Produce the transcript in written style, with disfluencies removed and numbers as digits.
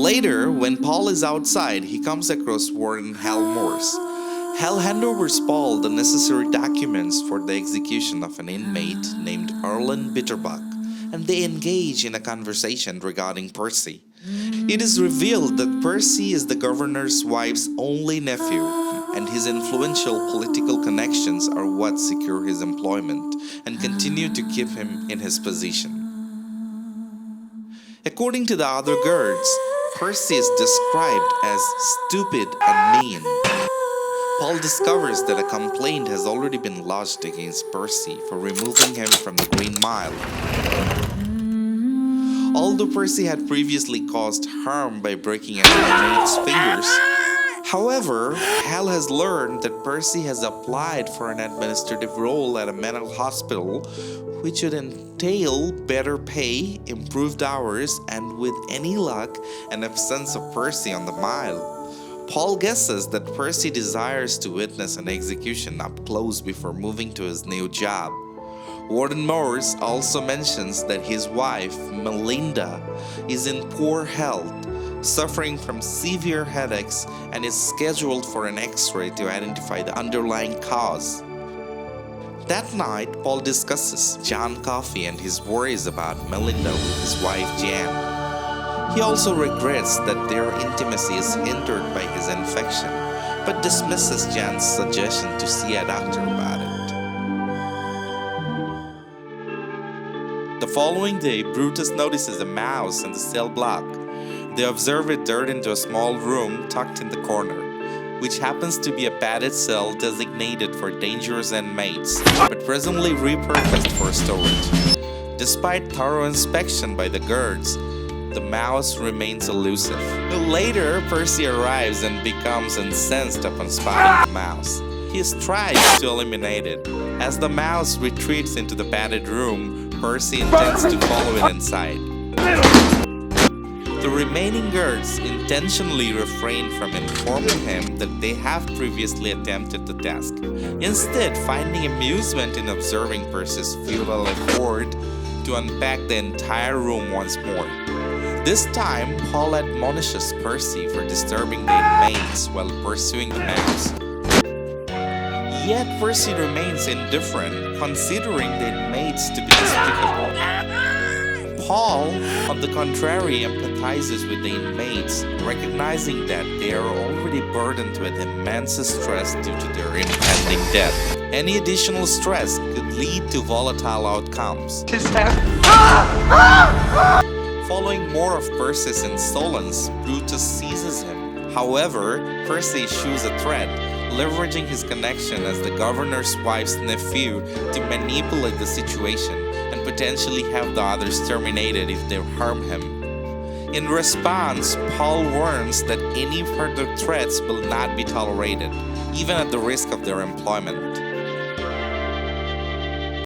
Later, when Paul is outside, he comes across Warden Hal. Hal handovers Paul the necessary documents for the execution of an inmate named Erlen Bitterbuck, and they engage in a conversation regarding Percy. It is revealed that Percy is the governor's wife's only nephew, and his influential political connections are what secure his employment and continue to keep him in his position. According to the other guards, Percy is described as stupid and mean. Paul discovers that a complaint has already been lodged against Percy for removing him from the Green Mile. Although Percy had previously caused harm by breaking an inmate's fingers, however, Hal has learned that Percy has applied for an administrative role at a mental hospital, which would entail better pay, improved hours, and with any luck, an absence of Percy on the mile. Paul guesses that Percy desires to witness an execution up close before moving to his new job. Warden Morse also mentions that his wife, Melinda, is in poor health, suffering from severe headaches, and is scheduled for an X-ray to identify the underlying cause. That night, Paul discusses John Coffey and his worries about Melinda with his wife Jan. He also regrets that their intimacy is hindered by his infection, but dismisses Jan's suggestion to see a doctor about it. The following day, Brutus notices a mouse in the cell block. They observe it dart into a small room tucked in the corner, which happens to be a padded cell designated for dangerous inmates, but presently repurposed for storage. Despite thorough inspection by the guards, the mouse remains elusive. Later, Percy arrives and becomes incensed upon spotting the mouse. He strives to eliminate it. As the mouse retreats into the padded room, Percy intends to follow it inside. The remaining guards intentionally refrain from informing him that they have previously attempted the task, instead finding amusement in observing Percy's futile effort to unpack the entire room once more. This time, Paul admonishes Percy for disturbing the inmates while pursuing the mouse. Yet Percy remains indifferent, considering the inmates to be despicable. Paul, on the contrary, empathizes with the inmates, recognizing that they are already burdened with immense stress due to their impending death. Any additional stress could lead to volatile outcomes. Following more of Percy's insolence, Brutus seizes him. However, Percy issues a threat, leveraging his connection as the governor's wife's nephew to manipulate the situation and potentially have the others terminated if they harm him. In response, Paul warns that any further threats will not be tolerated, even at the risk of their employment.